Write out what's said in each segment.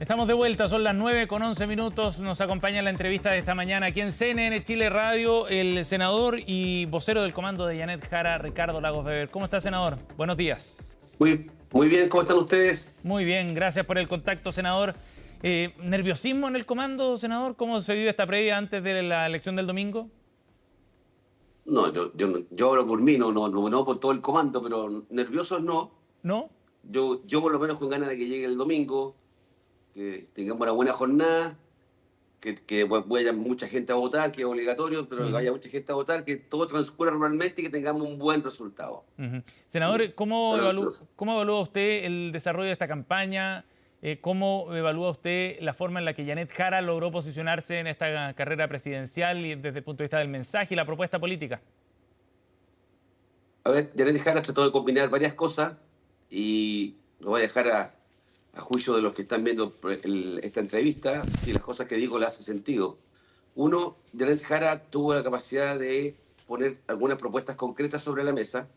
Estamos de vuelta, son las 9:11. Nos acompaña en la entrevista de esta mañana aquí en CNN Chile Radio el senador y vocero del comando de Yanet Jara, Ricardo Lagos Weber. ¿Cómo está, senador? Buenos días. Muy bien, ¿cómo están ustedes? Muy bien, gracias por el contacto, senador. ¿Nerviosismo en el comando, senador? ¿Cómo se vive esta previa antes de la elección del domingo? No, yo hablo por mí, no por todo el comando, pero nerviosos no. ¿No? Yo por lo menos con ganas de que llegue el domingo, que tengamos una buena jornada, que vaya mucha gente a votar, que es obligatorio, pero que vaya mucha gente a votar, que todo transcurra normalmente y que tengamos un buen resultado. Senador, Ansioso. ¿cómo evalúa usted el desarrollo de esta campaña? ¿Cómo evalúa usted la forma en la que Yanet Jara logró posicionarse en esta carrera presidencial y desde el punto de vista del mensaje y la propuesta política? A ver, Janet Jara trató de combinar varias cosas y lo voy a dejar a juicio de los que están viendo esta entrevista, si las cosas que digo le hacen sentido. Uno, Janet Jara tuvo la capacidad de poner algunas propuestas concretas sobre la mesa.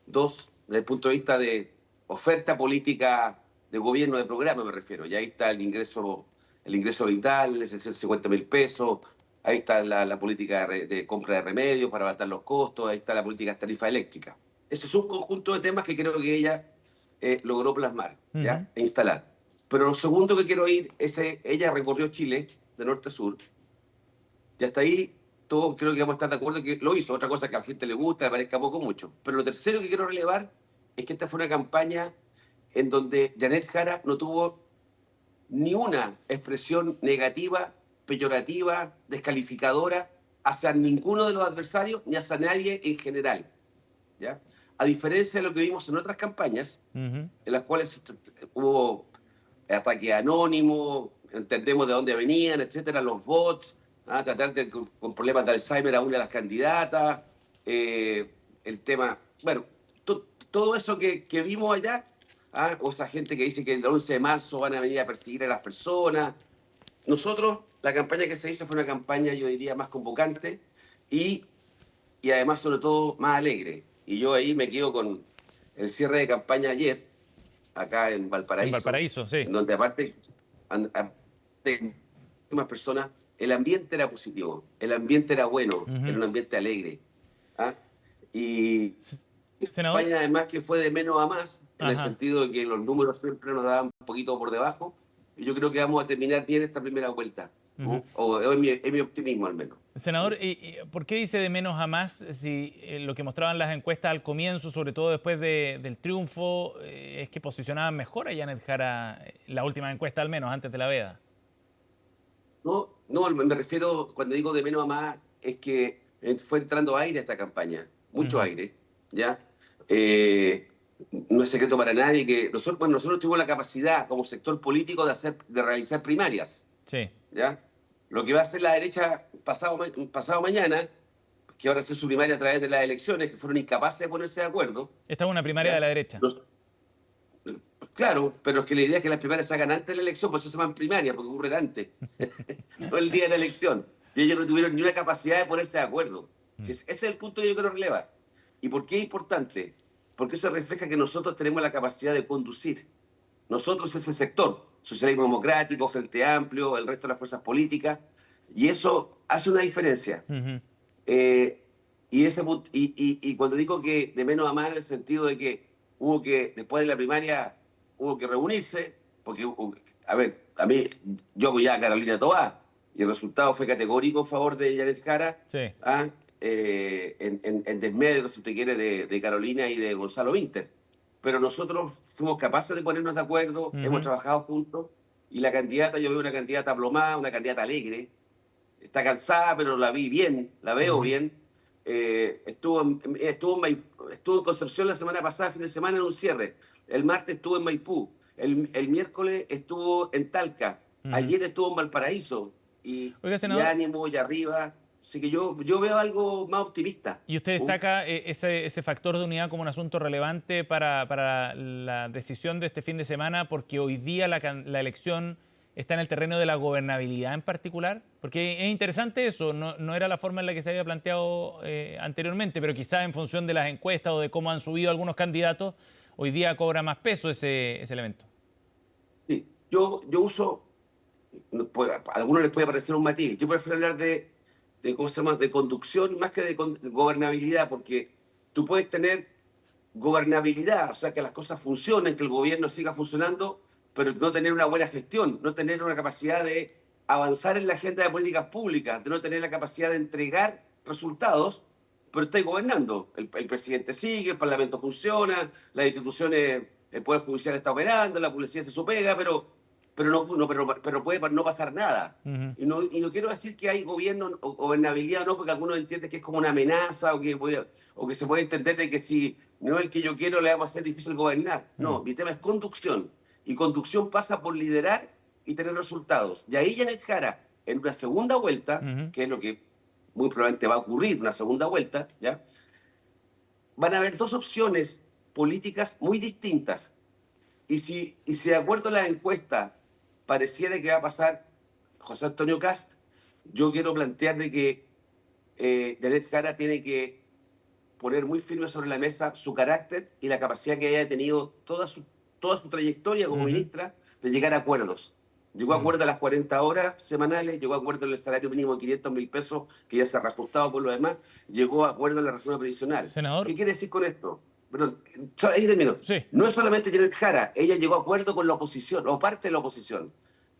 Dos, desde el punto de vista de oferta política de gobierno de programa, me refiero. Y ahí está el ingreso vital, es 50.000 pesos. Ahí está la política de compra de remedios para abatar los costos. Ahí está la política de tarifa eléctrica. Eso es un conjunto de temas que creo que ella logró plasmar, ¿ya? E instalar. Pero lo segundo que quiero oír es ella recorrió Chile de norte a sur. Y hasta ahí todos creo que vamos a estar de acuerdo que lo hizo. Otra cosa que a la gente le gusta, le parezca poco mucho. Pero lo tercero que quiero relevar es que esta fue una campaña en donde Janet Jara no tuvo ni una expresión negativa, peyorativa, descalificadora hacia ninguno de los adversarios ni hacia nadie en general, ¿ya? A diferencia de lo que vimos en otras campañas, en las cuales hubo ataque anónimo, entendemos de dónde venían, etcétera, los bots, tratar con problemas de Alzheimer a una de las candidatas, el tema, bueno, todo eso que vimos allá, o esa gente que dice que el 11 de marzo van a venir a perseguir a las personas. Nosotros, la campaña que se hizo fue una campaña, yo diría, más convocante y, y además, sobre todo, más alegre. Y yo ahí me quedo con el cierre de campaña ayer, acá en En Valparaíso, Valparaíso, sí. en donde aparte de más personas, el ambiente era positivo, el ambiente era bueno, era un ambiente alegre. ¿Ah? Y Senador, campaña además que fue de menos a más, en el ajá. sentido de que los números siempre nos daban un poquito por debajo, y yo creo que vamos a terminar bien esta primera vuelta, ¿no? O es mi optimismo al menos. Senador, ¿por qué dice de menos a más si lo que mostraban las encuestas al comienzo, sobre todo después del triunfo, es que posicionaban mejor a Yanet Jara, la última encuesta al menos, antes de la veda? No, me refiero, cuando digo de menos a más, es que fue entrando aire a esta campaña, mucho Ujú. aire, ¿ya? Eh, no es secreto para nadie que nosotros tuvimos la capacidad como sector político de realizar primarias, Sí. ¿ya? Lo que va a hacer la derecha pasado mañana, que ahora hace su primaria a través de las elecciones, que fueron incapaces de ponerse de acuerdo, Esta es una primaria de ¿ya? la derecha. Nos- claro, pero es que la idea es que las primarias se hagan antes de la elección, por eso se llaman primarias, porque ocurren antes, no el día de la elección. Y ellos no tuvieron ni una capacidad de ponerse de acuerdo. Ese es el punto que yo quiero relevar. ¿Y por qué es importante? Porque eso refleja que nosotros tenemos la capacidad de conducir. Nosotros ese sector, socialismo democrático, Frente Amplio, el resto de las fuerzas políticas, y eso hace una diferencia. Ujú. Eh, y cuando digo que de menos a más, en el sentido de que después de la primaria, hubo que reunirse, porque, a ver, yo apoyaba a Carolina Toá, y el resultado fue categórico a favor de Yanet Jara, Sí. en desmedro, si usted quiere, de Carolina y de Gonzalo Vinter. Pero nosotros fuimos capaces de ponernos de acuerdo, hemos Ujú. trabajado juntos, y la candidata, yo veo una candidata aplomada, una candidata alegre, está cansada, pero la vi bien, la veo Ujú. bien. Estuvo en Concepción la semana pasada, fin de semana, en un cierre. El martes estuvo en Maipú. El miércoles estuvo en Talca. Ujú. Ayer estuvo en Valparaíso. Oiga, Y senador, ánimo y arriba. Así que yo veo algo más optimista. ¿y usted destaca ese factor de unidad como un asunto relevante para la decisión de este fin de semana? Porque hoy día la elección está en el terreno de la gobernabilidad en particular. Porque es interesante eso, no era la forma en la que se había planteado anteriormente, pero quizás en función de las encuestas o de cómo han subido algunos candidatos, hoy día cobra más peso ese elemento. Sí. yo uso, a algunos les puede parecer un matiz, yo prefiero hablar ¿cómo se llama?, de conducción más que de gobernabilidad, porque tú puedes tener gobernabilidad, o sea, que las cosas funcionen, que el gobierno siga funcionando, pero no tener una buena gestión, no tener una capacidad de avanzar en la agenda de políticas públicas, de no tener la capacidad de entregar resultados, pero estáis gobernando. El presidente sigue, el parlamento funciona, las instituciones, el Poder Judicial está operando, la policía se supega, pero puede no pasar nada. Ujú. Y no quiero decir que hay gobierno o gobernabilidad, no, porque algunos entienden que es como una amenaza o que se puede entender de que si no es el que yo quiero le vamos a hacer difícil gobernar. Mm. No, mi tema es conducción. Y conducción pasa por liderar y tener resultados. Y ahí Janet Jara, en una segunda vuelta, Ujú. que es lo que muy probablemente va a ocurrir, una segunda vuelta, ¿ya? Van a haber dos opciones políticas muy distintas. Y si de acuerdo a la encuesta pareciera que va a pasar José Antonio Cast, yo quiero plantear de que Janet Jara tiene que poner muy firme sobre la mesa su carácter y la capacidad que haya tenido toda su trayectoria como Ujú. ministra de llegar a acuerdos. Llegó a Mm. acuerdo a las 40 horas semanales, llegó a acuerdo en el salario mínimo de 500.000 pesos, que ya se ha reajustado por lo demás, llegó a acuerdo en la reforma previsional. ¿Qué Senador, quiere decir con esto? Pero, ahí termino. sí. No es solamente Janet Jara, ella llegó a acuerdo con la oposición, o parte de la oposición.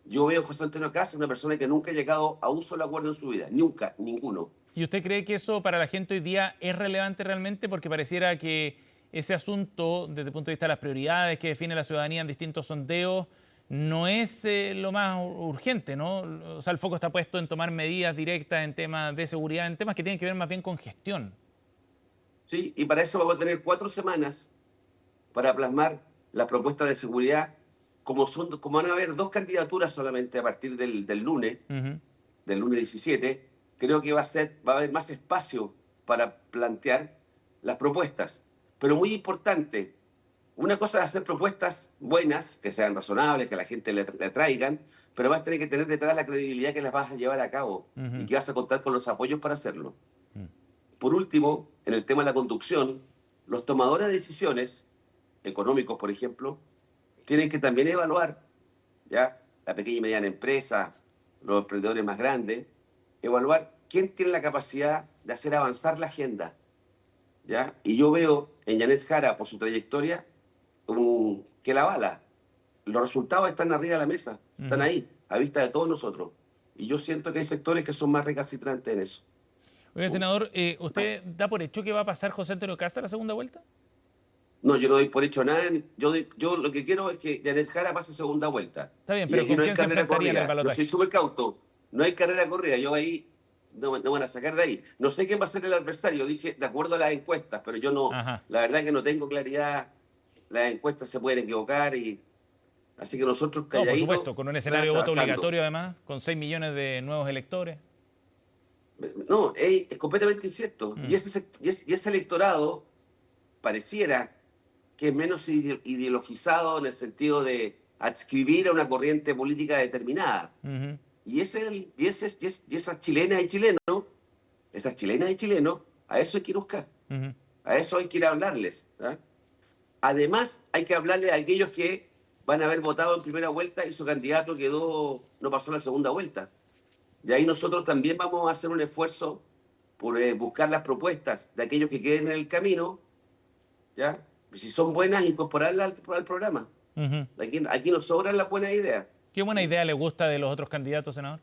Yo veo a José Antonio Caz una persona que nunca ha llegado a un solo acuerdo en su vida, nunca, ninguno. ¿Y usted cree que eso para la gente hoy día es relevante realmente? Porque pareciera que ese asunto, desde el punto de vista de las prioridades que define la ciudadanía en distintos sondeos, no es lo más urgente, ¿no? O sea, el foco está puesto en tomar medidas directas en temas de seguridad, en temas que tienen que ver más bien con gestión. ¿Sí? Y para eso vamos a tener 4 semanas para plasmar las propuestas de seguridad, como van a haber dos candidaturas solamente a partir del lunes, Ujú. del lunes 17, creo que va a haber más espacio para plantear las propuestas. Pero muy importante, una cosa es hacer propuestas buenas, que sean razonables, que a la gente le traigan, pero vas a tener que tener detrás la credibilidad que las vas a llevar a cabo y Ujú. que vas a contar con los apoyos para hacerlo. Mm. Por último, en el tema de la conducción, los tomadores de decisiones, económicos por ejemplo, tienen que también evaluar, ¿ya? La pequeña y mediana empresa, los emprendedores más grandes, evaluar quién tiene la capacidad de hacer avanzar la agenda, ¿ya? Y yo veo en Janet Jara, por su trayectoria, que la bala. Los resultados están arriba de la mesa, están Ujú. ahí, a vista de todos nosotros. Y yo siento que hay sectores que son más recalcitrantes en eso. Oiga, senador, ¿usted da por hecho que va a pasar José Antonio Casta a la segunda vuelta? No, yo no doy por hecho nada. Yo lo que quiero es que Janet Jara pase segunda vuelta. Está bien, Y pero aquí ¿con no hay quién se carrera enfrentaría en el corrida. Yo soy balotaje? súper cauto. No hay carrera corrida. Yo ahí no van a sacar de ahí. No sé quién va a ser el adversario. Dije, de acuerdo a las encuestas, pero yo no, Ajá. la verdad que no tengo claridad. Las encuestas se pueden equivocar y así que nosotros No, por calladitos, supuesto, con un escenario de voto trabajando. obligatorio además, con 6 millones de nuevos electores. No, es completamente incierto. Mm. Y ese electorado pareciera que es menos ideologizado en el sentido de adscribir a una corriente política determinada. Ujú. Y esas chilenas y chilenos, a eso hay que ir a buscar, Ujú. a eso hay que ir a hablarles. ¿Ah? Además, hay que hablarle a aquellos que van a haber votado en primera vuelta y su candidato no pasó a la segunda vuelta. Y ahí nosotros también vamos a hacer un esfuerzo por buscar las propuestas de aquellos que queden en el camino, ¿ya? Y si son buenas, incorporarlas al programa. Ujú. Aquí nos sobran las buenas ideas. ¿Qué buena idea le gusta de los otros candidatos, senador?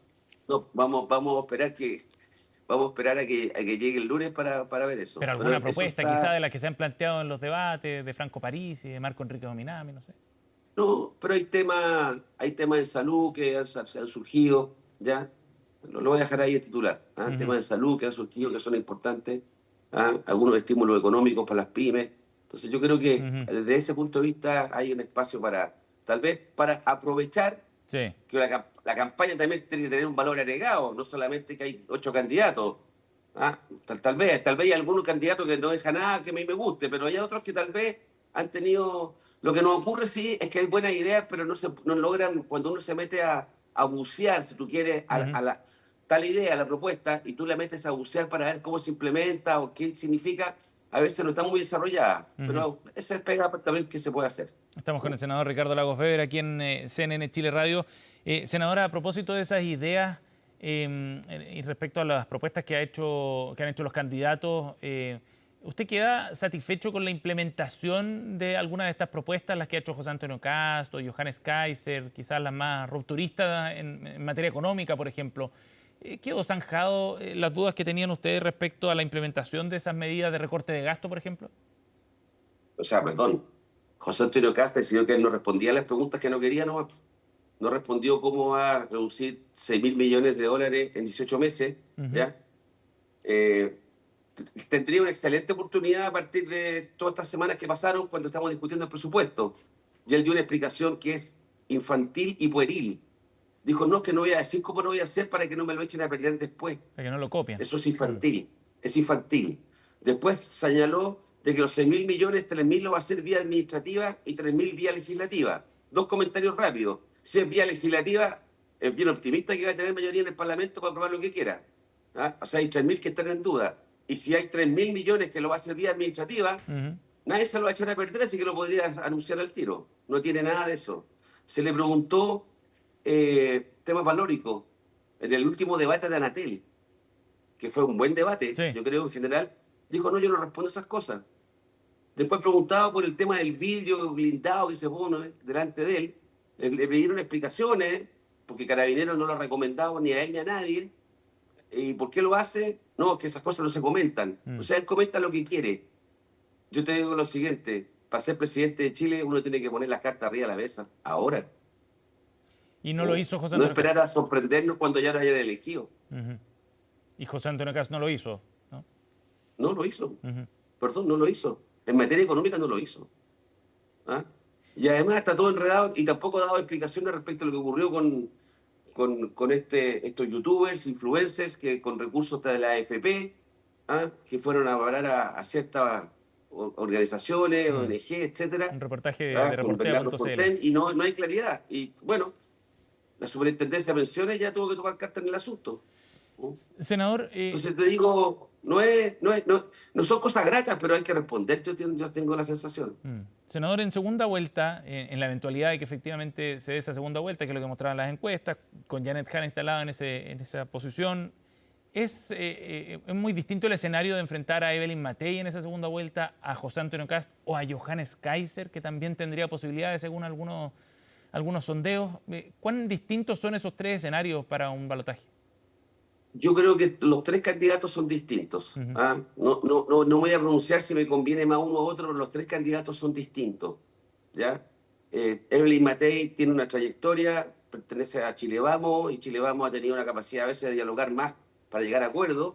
No, vamos a esperar a que llegue el lunes para ver eso. Pero Pero alguna eso propuesta quizá está. de las que se han planteado en los debates de Franco Parisi, de Marco Enrique Dominami, no sé. No, pero hay temas en salud que han surgido, ¿ya? Lo voy a dejar ahí en titular. ¿Ah? Ujú. Temas de salud que han surgido, que son importantes. ¿Ah? Algunos estímulos económicos para las pymes. Entonces yo creo que Ujú. desde ese punto de vista hay un espacio tal vez, para aprovechar Sí. que la campaña también tiene que tener un valor agregado, no solamente que hay 8 candidatos. ¿Ah? Tal vez hay algunos candidatos que no dejan nada que a mí me guste, pero hay otros que tal vez han tenido. Lo que nos ocurre sí es que hay buenas ideas, pero no logran, cuando uno se mete a bucear, si tú quieres, Ujú. tal idea, a la propuesta, y tú la metes a bucear para ver cómo se implementa o qué significa, a veces no están muy desarrolladas, Ujú. pero esa es pega también que se puede hacer. Estamos con el senador Ricardo Lagos Weber aquí en CNN Chile Radio. Senadora, a propósito de esas ideas y respecto a las propuestas que han hecho los candidatos, ¿usted queda satisfecho con la implementación de algunas de estas propuestas, las que ha hecho José Antonio Cast o Johannes Kaiser, quizás las más rupturistas en materia económica, por ejemplo? ¿Quedó zanjado las dudas que tenían ustedes respecto a la implementación de esas medidas de recorte de gasto, por ejemplo? O sea, perdón, José Antonio Casta decidió que él no respondía a las preguntas que no quería, no respondió cómo va a reducir 6.000 millones de dólares en 18 meses, Ujú. ¿ya? Eh, Tendría una excelente oportunidad a partir de todas estas semanas que pasaron cuando estamos discutiendo el presupuesto. Y él dio una explicación que es infantil y pueril. Dijo, no, que no voy a decir cómo lo voy a hacer para que no me lo echen a perder después. Para que no lo copien. Eso Mm. es infantil. Después señaló de que los 6.000 millones, 3.000 lo va a hacer vía administrativa y 3.000 vía legislativa. Dos comentarios rápidos. Si es vía legislativa, es bien optimista que va a tener mayoría en el Parlamento para aprobar lo que quiera. ¿Ah? O sea, hay 3.000 que están en duda. Y si hay 3.000 millones que lo va a hacer vía administrativa, Ujú. nadie se lo va a echar a perder, así que lo podría anunciar al tiro. No tiene nada de eso. Se le preguntó temas valóricos en el último debate de Anatel, que fue un buen debate, Sí. yo creo en general. Dijo, no, yo no respondo a esas cosas. Después preguntado por el tema del vidrio blindado que se pone delante de él, le pidieron explicaciones, porque Carabineros no lo ha recomendado ni a él ni a nadie. ¿Y por qué lo hace? No, es que esas cosas no se comentan. O Mm. sea, él comenta lo que quiere. Yo te digo lo siguiente, para ser presidente de Chile uno tiene que poner las cartas arriba de la mesa, ahora. Y no lo ¿No? hizo José No Antonio Cast. esperar a sorprendernos cuando ya nos hayan elegido. Ujú. Y José Antonio Cast no lo hizo, ¿no? No lo hizo. Ujú. Perdón, no lo hizo. En materia económica no lo hizo. ¿Ah? Y además está todo enredado y tampoco ha dado explicaciones respecto a lo que ocurrió con estos youtubers, influencers, que con recursos de la AFP, ¿ah? Que fueron a parar a ciertas organizaciones, Mm. ONG, etcétera, Un reportaje de ¿ah? Con Bernardo reportea.cl. Fontaine, y no hay claridad. Y bueno, la superintendencia de pensiones ya tuvo que tomar carta en el asunto. ¿No? Senador, Entonces te digo, no son cosas gratas, pero hay que responder, yo tengo la sensación. senador, en segunda vuelta, en la eventualidad de que efectivamente se dé esa segunda vuelta, que es lo que mostraban las encuestas, con Janet Jara instalada en esa posición, es muy distinto el escenario de enfrentar a Evelyn Matei en esa segunda vuelta, a José Antonio Cast o a Johannes Kaiser, que también tendría posibilidades según algunos sondeos. ¿Cuán distintos son esos tres escenarios para un balotaje? Yo creo que los tres candidatos son distintos. Ujú. ¿Ah? No voy a pronunciar si me conviene más uno u otro, pero los tres candidatos son distintos. ¿Ya? Evelyn Matei tiene una trayectoria, pertenece a Chile Vamos, y Chile Vamos ha tenido una capacidad a veces de dialogar más para llegar a acuerdos,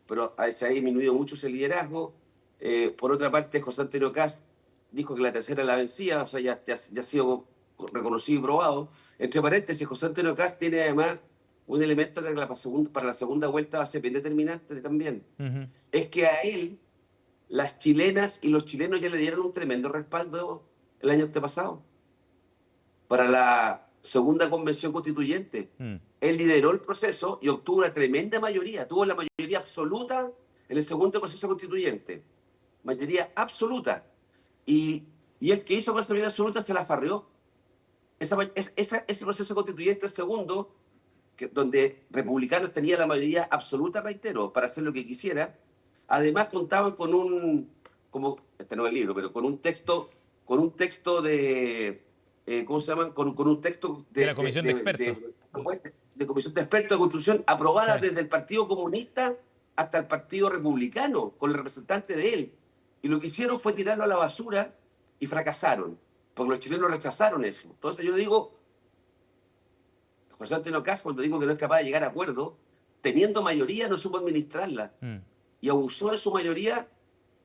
pero se ha disminuido mucho ese liderazgo. Por otra parte, José Antonio Cast dijo que la tercera la vencía, o sea, ya ha sido reconocido y probado. Entre paréntesis, José Antonio Cast tiene además un elemento que para la segunda vuelta va a ser bien determinante también. Ujú. Es que a él, las chilenas y los chilenos ya le dieron un tremendo respaldo el año pasado para la segunda convención constituyente. Mm. Él lideró el proceso y obtuvo una tremenda mayoría, tuvo la mayoría absoluta en el segundo proceso constituyente. Mayoría absoluta. Y, y el que hizo con esa mayoría absoluta se la farreó. Ese proceso constituyente, el segundo, donde republicanos tenían la mayoría absoluta, reitero, para hacer lo que quisiera, además contaban con como, este no es el libro, pero con un texto ¿cómo se llama? Con un texto De la comisión de expertos. de comisión de expertos de construcción Sí. aprobada desde el Partido Comunista hasta el Partido Republicano, con el representante de él. Y lo que hicieron fue tirarlo a la basura y fracasaron, porque los chilenos rechazaron eso. Entonces yo digo, José Antonio Cast, cuando digo que no es capaz de llegar a acuerdo, teniendo mayoría no supo administrarla Mm. y abusó de su mayoría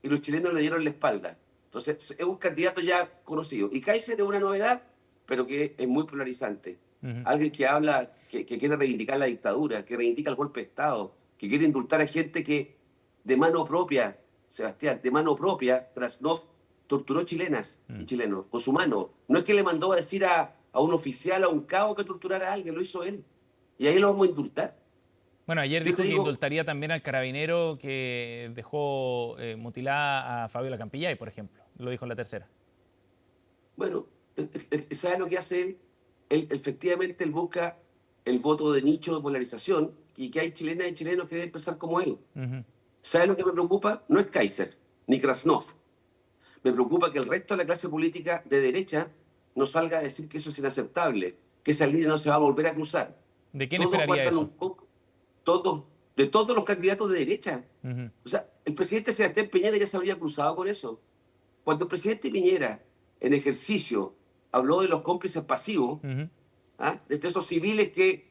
y los chilenos le dieron la espalda. Entonces es un candidato ya conocido. Y Kaiser es una novedad, pero que es muy polarizante. Ujú. Alguien que habla, que quiere reivindicar la dictadura, que reivindica el golpe de Estado, que quiere indultar a gente que de mano propia, Sebastián, de mano propia, Krasnov torturó chilenas y Mm. chilenos con su mano. No es que le mandó a decir a un oficial, a un cabo que torturara a alguien, lo hizo él. Y ahí lo vamos a indultar. Bueno, ayer Yo dijo te que digo, indultaría también al carabinero que dejó mutilada a Fabiola Campillay, por ejemplo. Lo dijo en la tercera. bueno, ¿sabe lo que hace él? Él? Efectivamente, él busca el voto de nicho de polarización y que hay chilenas y chilenos que deben pensar como él. Ujú. ¿Sabe lo que me preocupa? No es Kaiser, ni Krasnov. Me preocupa que el resto de la clase política de derecha no salga a decir que eso es inaceptable, que esa línea no se va a volver a cruzar. ¿De quién Todos esperaría guardan eso? un poco, todos, de todos los candidatos de derecha. Ujú, O sea, el presidente Sebastián Piñera ya se habría cruzado con eso. Cuando el presidente Piñera, en ejercicio, habló de los cómplices pasivos, ujú. ¿ah? De esos civiles que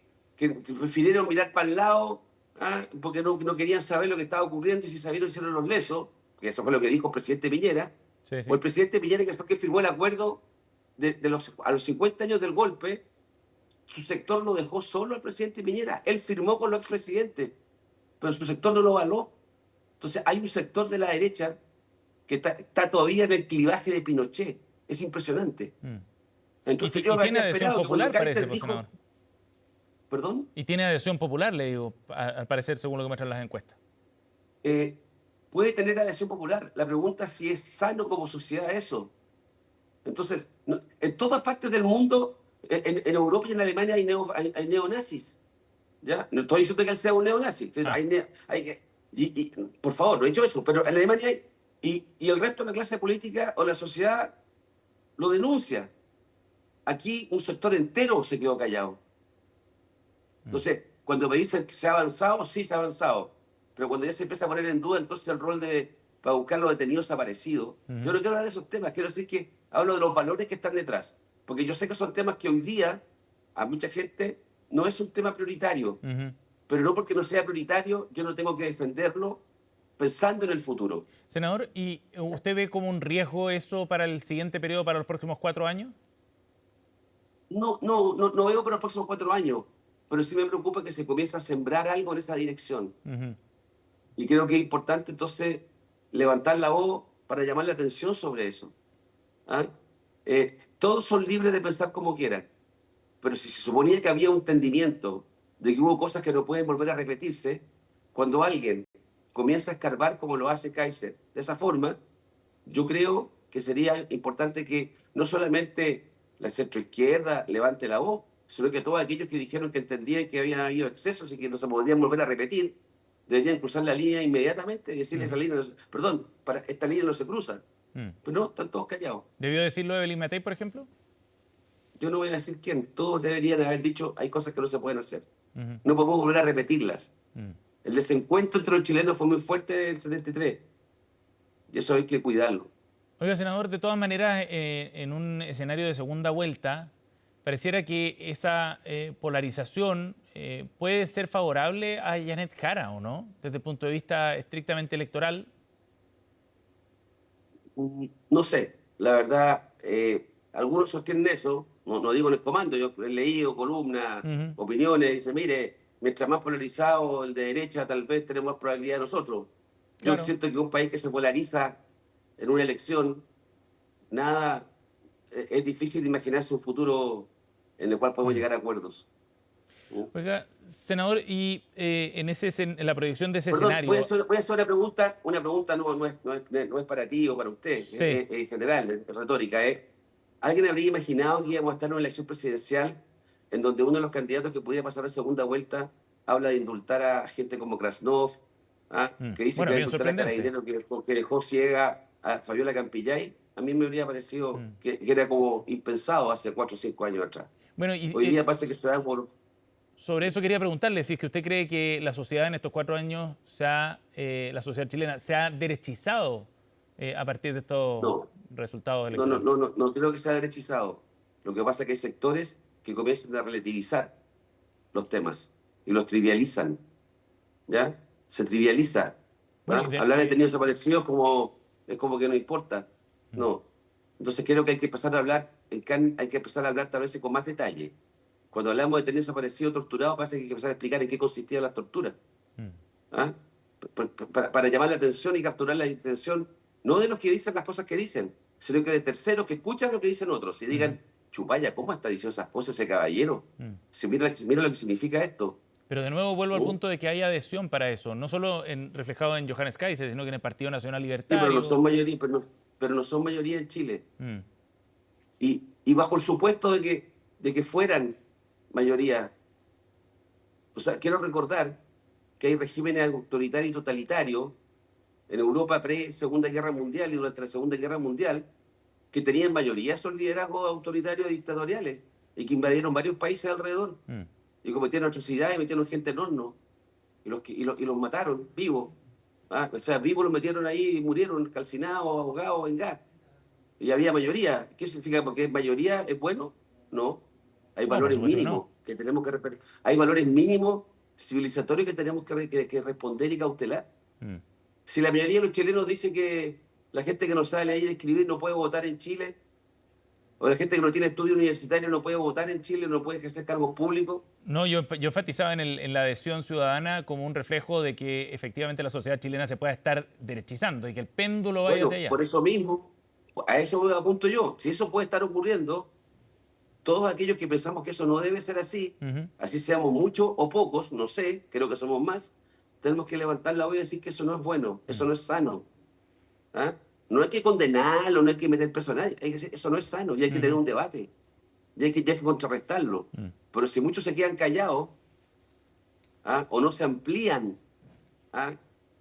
prefirieron mirar para el lado, ¿ah? Porque no querían saber lo que estaba ocurriendo y si sabieron hicieron los lesos, que eso fue lo que dijo el presidente Piñera, Sí, o sí. el presidente Piñera que fue que firmó el acuerdo a los 50 años del golpe, su sector lo dejó solo al presidente Piñera. Él firmó con los expresidentes, pero su sector no lo avaló. Entonces hay un sector de la derecha que está todavía en el clivaje de Pinochet. Es impresionante. Mm. Entonces yo Y me tiene habría adhesión esperado que cuando popular, parece, Kaiser pues, dijo, senador. perdón, Y tiene adhesión popular, le digo, al parecer, según lo que muestran las encuestas. eh, puede tener adhesión popular. La pregunta es si es sano como sociedad eso. Entonces, en todas partes del mundo, en Europa y en Alemania hay neonazis. ¿Ya? No estoy diciendo que él sea un neonazi. Ah, Por favor, no he dicho eso, pero en Alemania hay. Y el resto de la clase política o la sociedad lo denuncia. Aquí un sector entero se quedó callado. mm, Entonces, cuando me dicen que se ha avanzado, sí se ha avanzado. Pero cuando ya se empieza a poner en duda, entonces el rol para buscar los detenidos desaparecidos. Yo ujú, no quiero hablar de esos temas, quiero decir que hablo de los valores que están detrás. Porque yo sé que son temas que hoy día a mucha gente no es un tema prioritario. ujú. Pero no porque no sea prioritario, yo no tengo que defenderlo pensando en el futuro. Senador, ¿y usted ve como un riesgo eso para el siguiente periodo, para los próximos 4 años? No veo para los próximos 4 años, pero sí me preocupa que se comience a sembrar algo en esa dirección. Ujú. Y creo que es importante entonces levantar la voz para llamar la atención sobre eso. ¿Ah? Todos son libres de pensar como quieran, pero si se suponía que había un entendimiento de que hubo cosas que no pueden volver a repetirse, cuando alguien comienza a escarbar como lo hace Kaiser de esa forma, yo creo que sería importante que no solamente la centroizquierda levante la voz, sino que todos aquellos que dijeron que entendían que había habido excesos y que no se podían volver a repetir, deberían cruzar la línea inmediatamente y decirle esa Ujú, línea, perdón, esta línea no se cruza. mm. Pero no, están todos callados. ¿Debió decirlo Evelyn Matei, por ejemplo? Yo no voy a decir quién, todos deberían haber dicho, hay cosas que no se pueden hacer. Ujú, No podemos volver a repetirlas. mm. El desencuentro entre los chilenos fue muy fuerte en el 73 y eso hay que cuidarlo. Oiga, senador, de todas maneras, en un escenario de segunda vuelta, pareciera que esa polarización puede ser favorable a Janet Jara, ¿o no? Desde el punto de vista estrictamente electoral. No sé, la verdad, algunos sostienen eso, no digo en el comando, yo he leído columnas, Ujú, opiniones, dice, mire, mientras más polarizado el de derecha, tal vez tenemos más probabilidad nosotros. Yo claro. siento que un país que se polariza en una elección, nada, es difícil imaginarse un futuro en el cual podemos Mm. llegar a acuerdos. ¿Mm? Oiga, senador, y en la proyección de ese Perdón, escenario, voy a hacer una pregunta no es para ti o para usted, sí, en general, es retórica, ¿eh? ¿Alguien habría imaginado que íbamos a estar en una elección presidencial en donde uno de los candidatos que pudiera pasar a segunda vuelta habla de indultar a gente como Krasnov, ¿ah? Que dice que bueno, va a bien indultar a sorprendente. Carabineros que dejó ciega a Fabiola Campillay? A mí me habría parecido Mm. que era como impensado hace 4 o 5 años atrás. Bueno, y Hoy día parece que se da por... sobre eso quería preguntarle si es que usted cree que la sociedad en estos 4 años, la sociedad chilena, se ha derechizado a partir de estos No, resultados electorales. no creo que sea derechizado. Lo que pasa es que hay sectores que comienzan a relativizar los temas y los trivializan, ¿ya? Se trivializa. Bueno, ¿Ah? Hablar de detenidos desaparecidos es como que no importa. mm, No. Entonces creo que hay que empezar a hablar, hay que empezar a hablar tal vez con más detalle. Cuando hablamos de detenidos desaparecidos, torturados, pasa que hay que empezar a explicar en qué consistían las torturas. mm, ¿Ah? Para llamar la atención y capturar la atención, no de los que dicen las cosas que dicen, sino que de terceros que escuchan lo que dicen otros y ujú, digan, chupaya, ¿cómo está diciendo esas cosas ese caballero? mm. Si mira lo que significa esto. Pero de nuevo vuelvo al ¿Mm? punto de que hay adhesión para eso, no solo reflejado en Johannes Kaiser, sino que en el Partido Nacional Sí, pero no Libertario. son mayoría, pero no son mayoría en Chile. Mm, Y bajo el supuesto de que fueran mayoría, o sea, quiero recordar que hay regímenes autoritarios y totalitarios en Europa pre-Segunda Guerra Mundial y durante la Segunda Guerra Mundial que tenían mayoría esos liderazgos autoritarios y dictatoriales y que invadieron varios países alrededor mm. y cometieron atrocidades y metieron gente en horno y los mataron vivos. ¿Ah? O sea, vivos los metieron ahí y murieron calcinados, ahogados en gas. Y había mayoría. ¿Qué significa? Porque mayoría es bueno. No. Hay No, por valores supuesto que mínimos no. que tenemos que respetar. Hay valores mínimos civilizatorios que tenemos que responder y cautelar. Mm. Si la mayoría de los chilenos dice que la gente que no sabe leer y escribir no puede votar en Chile, o la gente que no tiene estudio universitario no puede votar en Chile, no puede ejercer cargos públicos. No, yo enfatizaba en la adhesión ciudadana como un reflejo de que efectivamente la sociedad chilena se pueda estar derechizando y que el péndulo vaya hacia Bueno, allá. por eso mismo, a eso me apunto yo. Si eso puede estar ocurriendo, todos aquellos que pensamos que eso no debe ser así, Ujú. así seamos muchos o pocos, no sé, creo que somos más, tenemos que levantar la voz y decir que eso no es bueno, eso Mm, no es sano. ¿Ah? No hay que condenarlo, no hay que meter preso a nadie, hay que decir, eso no es sano y hay que tener ujú, un debate, y hay que contrarrestarlo. mm. Pero si muchos se quedan callados, ¿ah? O no se amplían, ¿ah?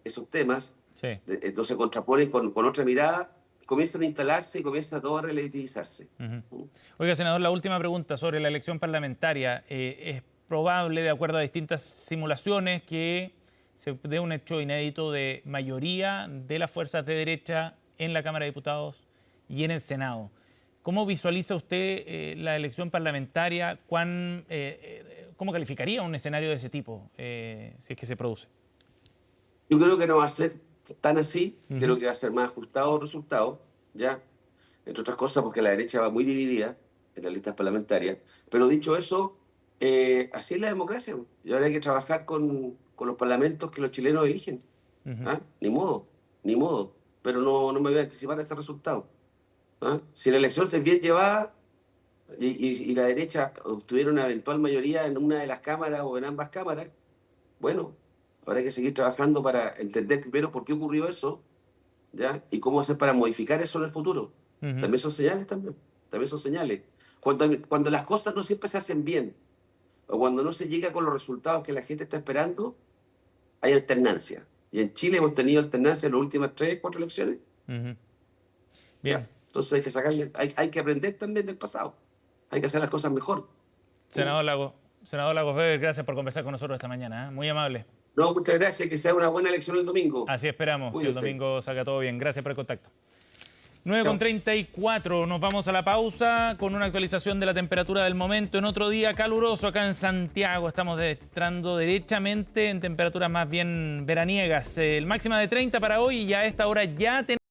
Esos temas, Sí. entonces se contraponen con otra mirada, comienzan a instalarse y comienza todo a relativizarse. Ujú. ¿Mm? Oiga, senador, la última pregunta sobre la elección parlamentaria. ¿Es probable, de acuerdo a distintas simulaciones, que se dé un hecho inédito de mayoría de las fuerzas de derecha en la Cámara de Diputados y en el Senado? ¿Cómo visualiza usted la elección parlamentaria? ¿Cómo calificaría un escenario de ese tipo si es que se produce? Yo creo que no va a ser tan así, creo Ujú, que va a ser más ajustado el resultado, ¿ya? Entre otras cosas porque la derecha va muy dividida en las listas parlamentarias. Pero dicho eso, así es la democracia. Y ahora hay que trabajar con los parlamentos que los chilenos eligen. ujú, ¿Ah? Ni modo, ni modo. Pero no me voy a anticipar a ese resultado. ¿Ah? Si la elección se es bien llevada y la derecha obtuviera una eventual mayoría en una de las cámaras o en ambas cámaras, bueno, habrá que seguir trabajando para entender primero por qué ocurrió eso, ¿ya? Y cómo hacer para modificar eso en el futuro. ujú. También son señales, también son señales. Cuando las cosas no siempre se hacen bien, o cuando no se llega con los resultados que la gente está esperando, hay alternancia. Y en Chile hemos tenido alternancia en las últimas 3, 4 elecciones, Ujú. ¿ya? Bien, Entonces hay que aprender también del pasado. Hay que hacer las cosas mejor. ¿Mm? senador Lagos Weber, gracias por conversar con nosotros esta mañana, ¿eh? Muy amable. No, muchas gracias, que sea una buena elección el domingo. Así esperamos, que el Cuídense. domingo salga todo bien. Gracias por el contacto. 9:34, Chao. nos vamos a la pausa con una actualización de la temperatura del momento. En otro día caluroso acá en Santiago, estamos entrando derechamente en temperaturas más bien veraniegas. El máxima de 30 para hoy y a esta hora ya tenemos